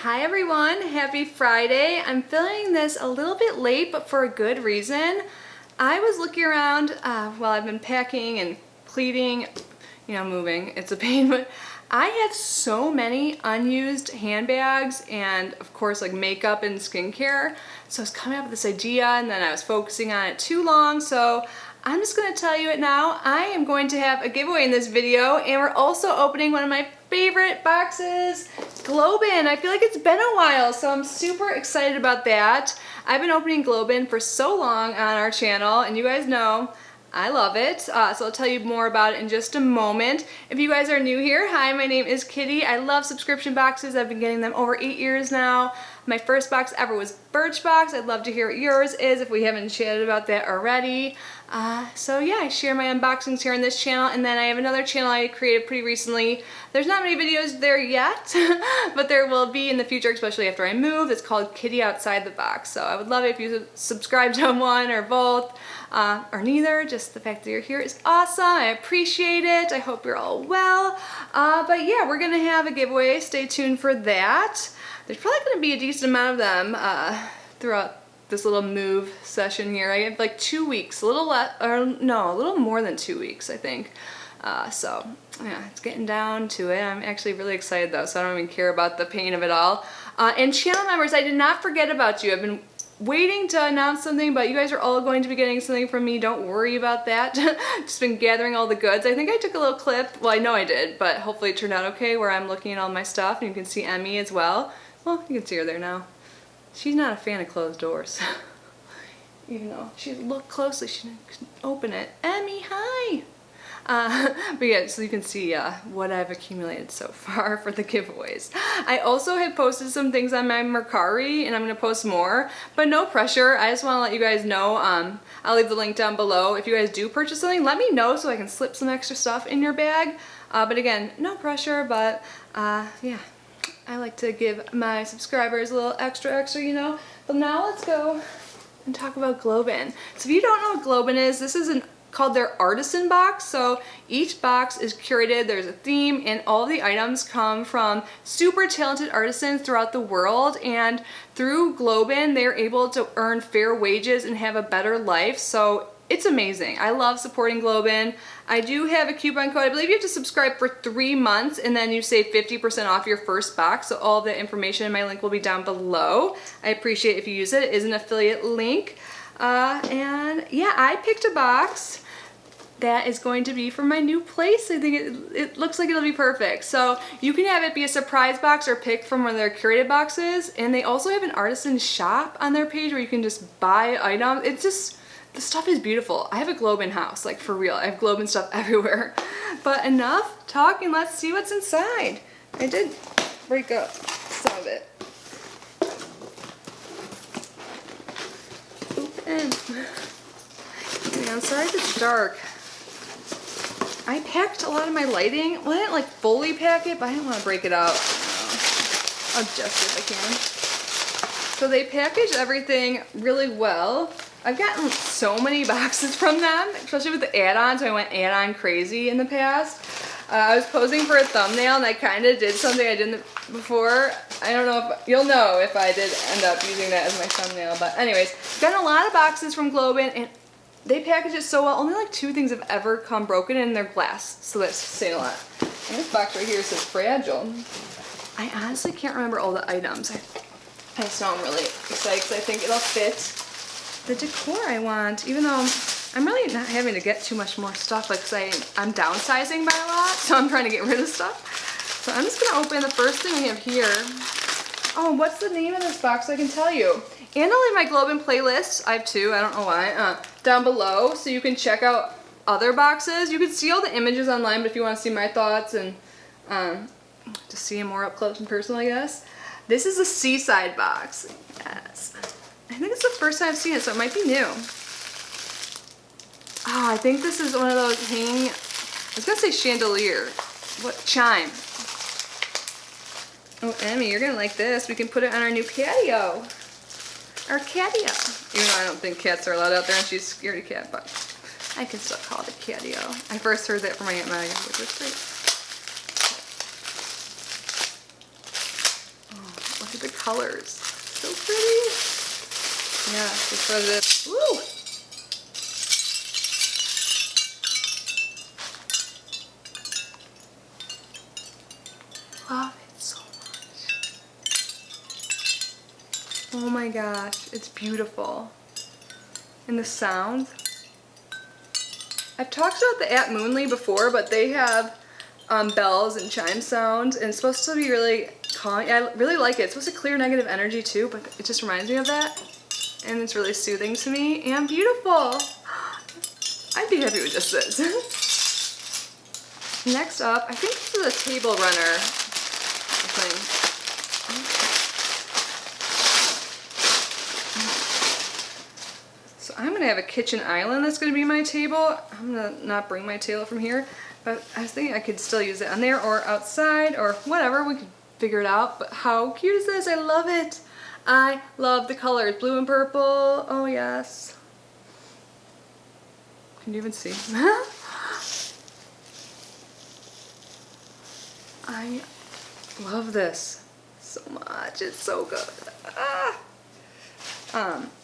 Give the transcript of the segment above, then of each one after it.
Hi everyone, happy Friday. I'm filming this a little bit late, but for a good reason. I was looking around while I've been packing and pleating, moving. It's a pain, but I have so many unused handbags and of course like makeup and skincare. So I was coming up with this idea and then I was focusing on it too long. So I'm just gonna tell you it now. I am going to have a giveaway in this video, and we're also opening one of my favorite boxes, Globin. I feel like it's been a while, so I'm super excited about that. I've been opening Globin for so long on our channel, and you guys know I love it. So I'll tell you more about it in just a moment. If you guys are new here, hi, my name is Kitty. I love subscription boxes. I've been getting them over 8 years now. My first box ever was Birchbox. I'd love to hear what yours is if we haven't chatted about that already. So yeah, I share my unboxings here on this channel, and then I have another channel I created pretty recently. There's not many videos there yet, but there will be in the future, especially after I move. It's called Kitty Outside the Box. So I would love it if you subscribe to one or both, or neither. Just the fact that you're here is awesome. I appreciate it. I hope you're all well. But yeah, we're gonna have a giveaway. Stay tuned for that. There's probably gonna be a decent amount of them throughout this little move session here. I have like 2 weeks, a little more than 2 weeks, I think. So yeah, it's getting down to it. I'm actually really excited though, so I don't even care about the pain of it all. And channel members, I did not forget about you. I've been waiting to announce something, but you guys are all going to be getting something from me. Don't worry about that. Just been gathering all the goods. I think I took a little clip. Well, I know I did, but hopefully it turned out okay, where I'm looking at all my stuff, and you can see Emmy as well. Well, you can see her there now. She's not a fan of closed doors. Even though she looked closely, she didn't open it. Emmy, hi! But yeah, so you can see what I've accumulated so far for the giveaways. I also have posted some things on my Mercari, and I'm going to post more, but no pressure. I just want to let you guys know. I'll leave the link down below. If you guys do purchase something, let me know so I can slip some extra stuff in your bag. But again, no pressure, but yeah. I like to give my subscribers a little extra, But now let's go and talk about Globin. So if you don't know what Globin is, this is called their artisan box. So each box is curated, there's a theme, and all of the items come from super talented artisans throughout the world. And through Globin, they're able to earn fair wages and have a better life. So it's amazing. I love supporting Globin. I do have a coupon code. I believe you have to subscribe for 3 months and then you save 50% off your first box. So all the information in my link will be down below. I appreciate if you use it. It is an affiliate link. And yeah, I picked a box that is going to be for my new place. I think it looks like it'll be perfect. So you can have it be a surprise box or pick from one of their curated boxes. And they also have an artisan shop on their page where you can just buy items. It's just, the stuff is beautiful. I have a Globin house, like for real. I have Globin stuff everywhere. But enough talking, let's see what's inside. I did break up some of it. Open. Yeah, I'm sorry if it's dark. I packed a lot of my lighting. Well, I didn't like fully pack it, but I didn't want to break it out. I'll adjust it if I can. So they package everything really well. I've gotten so many boxes from them, especially with the add-ons. I went add-on crazy in the past. I was posing for a thumbnail and I kind of did something I didn't before. I don't know if you'll know if I did end up using that as my thumbnail. But anyways, gotten a lot of boxes from Globin, and they package it so well. Only like 2 things have ever come broken, and they're glass, so that's saying a lot. And this box right here says fragile. I honestly can't remember all the items. I just know I'm really excited because I think it'll fit the decor I want, even though I'm really not having to get too much more stuff, like, because I'm downsizing by a lot, so I'm trying to get rid of stuff. So I'm just going to open the first thing we have here. Oh, what's the name of this box? I can tell you. And I'll leave my Globin playlists, I have 2, I don't know why, down below, so you can check out other boxes. You can see all the images online, but if you want to see my thoughts and just see them more up close and personal, I guess. This is a Seaside box. Yes. I think it's the first time I've seen it, so it might be new. Ah, I think this is one of those I was gonna say chandelier. What? Chime. Oh, Emmy, you're gonna like this. We can put it on our new patio. Our catio. Even though I don't think cats are allowed out there and she's a scaredy cat, but I can still call it a catio. I first heard that from my Aunt Megan, which was great. at the colors. So pretty. Yeah, that's what it is. Woo! Love it so much. Oh my gosh, it's beautiful. And the sound. I've talked about the at Moonly before, but they have bells and chime sounds, and it's supposed to be really calming. I really like it. It's supposed to clear negative energy too, but it just reminds me of that. And it's really soothing to me and beautiful. I'd be happy with just this. Next up, I think this is a table runner thing. So I'm gonna have a kitchen island that's gonna be my table. I'm gonna not bring my table from here, but I was thinking I could still use it on there or outside or whatever. We could figure it out, but how cute is this? I love it. I love the colors, blue and purple. Oh yes. Can you even see? I love this so much. It's so good. Ah.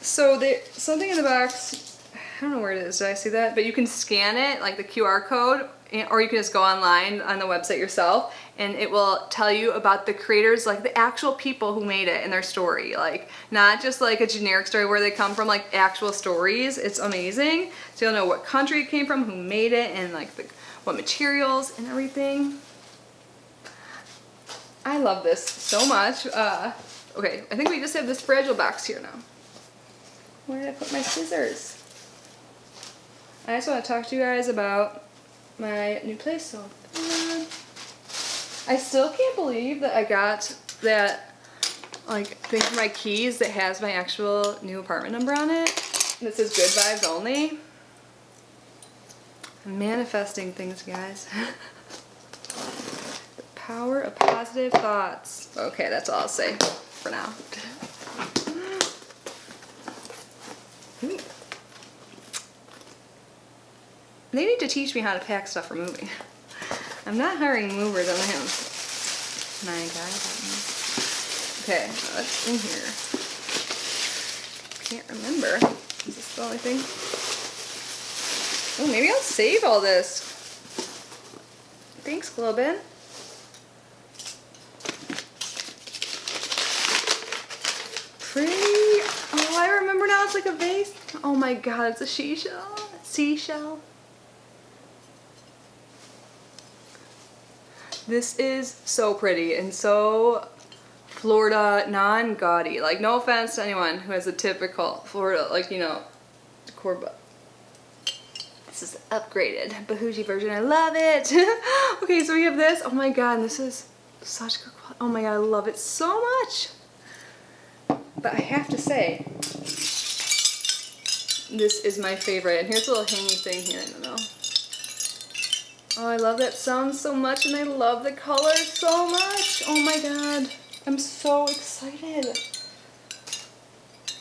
So there's something in the box. I don't know where it is. Did I see that? But you can scan it, like the QR code, or you can just go online on the website yourself, and it will tell you about the creators, like the actual people who made it and their story. Like not just like a generic story where they come from, like actual stories. It's amazing. So you'll know what country it came from, who made it, and like what materials and everything. I love this so much. Okay, I think we just have this fragile box here now. Where did I put my scissors? I just want to talk to you guys about my new place. So I still can't believe that I got that like thing for my keys that has my actual new apartment number on it. And it says good vibes only. I'm manifesting things, guys. The power of positive thoughts. Okay, that's all I'll say for now. Ooh. They need to teach me how to pack stuff for moving. I'm not hiring movers on the house. My God. Okay, what's in here? Can't remember. Is this the only thing? Oh, maybe I'll save all this. Thanks, Globin. Pretty. Oh, I remember now. It's like a vase. Oh my God, it's a seashell. Seashell. This is so pretty and so Florida, non-gaudy. Like, no offense to anyone who has a typical Florida, like, you know, decor, but this is the upgraded bougie version. I love it. Okay, so we have this. Oh my God, and this is such good quality. Oh my God, I love it so much. But I have to say, this is my favorite. And here's a little hangy thing here. I don't know. Oh, I love that sound so much, and I love the color so much. Oh my God, I'm so excited.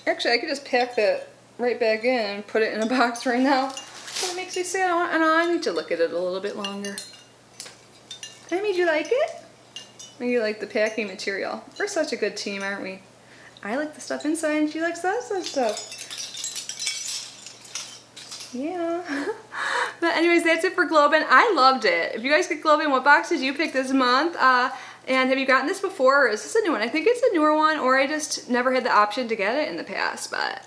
Actually, I could just pack that right back in and put it in a box right now. But it makes me sad. I need to look at it a little bit longer. Amy, do you like it? Maybe you like the packing material. We're such a good team, aren't we? I like the stuff inside, and she likes that stuff. Yeah. But anyways, that's it for Globin. I loved it. If you guys get Globin, what box did you pick this month? And have you gotten this before, or is this a new one? I think it's a newer one, or I just never had the option to get it in the past, but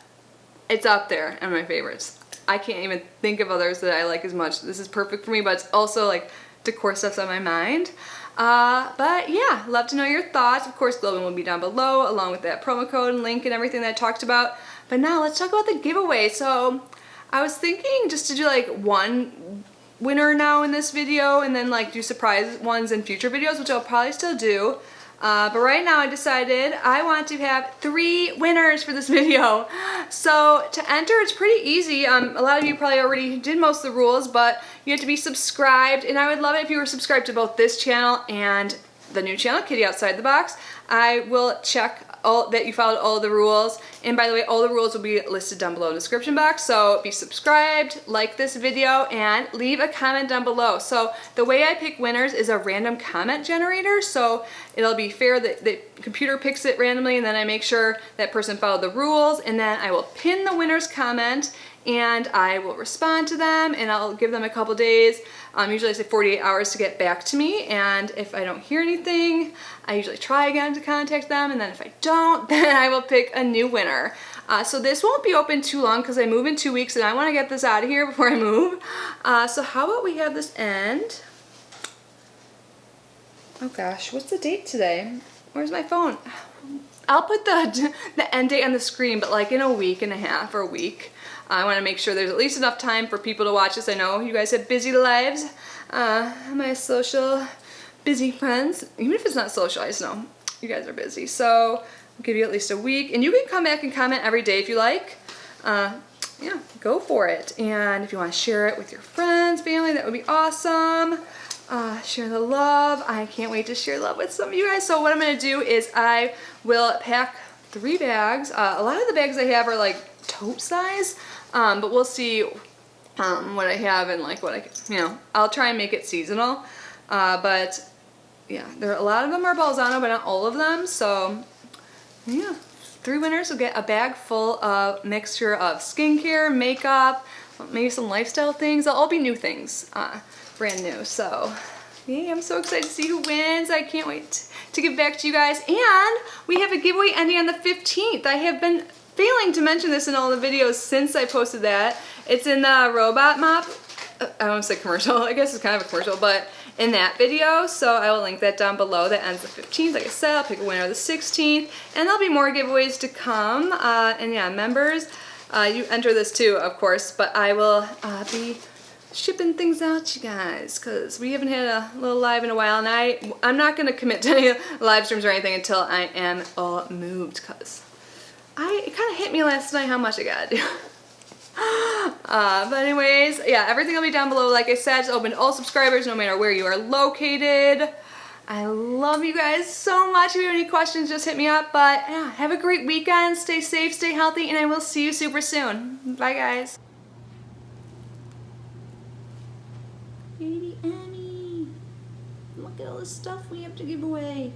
it's up there in my favorites. I can't even think of others that I like as much. This is perfect for me, but it's also like decor stuff's on my mind. But yeah, love to know your thoughts. Of course, Globin will be down below, along with that promo code and link and everything that I talked about. But now let's talk about the giveaway. So I was thinking just to do like one winner now in this video, and then like do surprise ones in future videos, which I'll probably still do. But right now I decided I want to have 3 winners for this video. So to enter, it's pretty easy. A lot of you probably already did most of the rules, but you have to be subscribed, and I would love it if you were subscribed to both this channel and the new channel, Kitty Outside the Box. I will check that you followed all the rules. And by the way, all the rules will be listed down below in the description box. So be subscribed, like this video, and leave a comment down below. So the way I pick winners is a random comment generator. So it'll be fair that the computer picks it randomly, and then I make sure that person followed the rules, and then I will pin the winner's comment and I will respond to them, and I'll give them a couple days. Usually I say 48 hours to get back to me, and if I don't hear anything, I usually try again to contact them, and then if I don't, then I will pick a new winner. So this won't be open too long because I move in 2 weeks and I want to get this out of here before I move. So how about we have this end? Oh gosh, what's the date today? Where's my phone? I'll put the end date on the screen, but like in a week and a half or a week. I want to make sure there's at least enough time for people to watch this. I know you guys have busy lives. My social busy friends, even if it's not social, I just know you guys are busy. So I'll give you at least a week, and you can come back and comment every day if you like. Yeah, go for it. And if you want to share it with your friends, family, that would be awesome. Share the love. I can't wait to share love with some of you guys. So what I'm going to do is I will pack 3 bags. A lot of the bags I have are like tote size, but we'll see what I have and like what I'll try and make it seasonal. But yeah, a lot of them are Balzano, but not all of them. So yeah, 3 winners will get a bag full of mixture of skincare, makeup, maybe some lifestyle things. They'll all be new things, brand new. So yeah, I'm so excited to see who wins. I can't wait to give back to you guys. And we have a giveaway ending on the 15th. I have been failing to mention this in all the videos since I posted that. It's in the robot mop. I don't want to say commercial. I guess it's kind of a commercial, but in that video. So I will link that down below. That ends the 15th. Like I said, I'll pick a winner the 16th. And there'll be more giveaways to come. And yeah, members, you enter this too, of course. But I will be shipping things out to you guys because we haven't had a little live in a while. And I'm not going to commit to any live streams or anything until I am all moved, because it kind of hit me last night how much I gotta do. But anyways, yeah, everything will be down below. Like I said, it's open to all subscribers no matter where you are located. I love you guys so much. If you have any questions, just hit me up. But yeah, have a great weekend. Stay safe, stay healthy, and I will see you super soon. Bye, guys. Baby Annie, look at all the stuff we have to give away.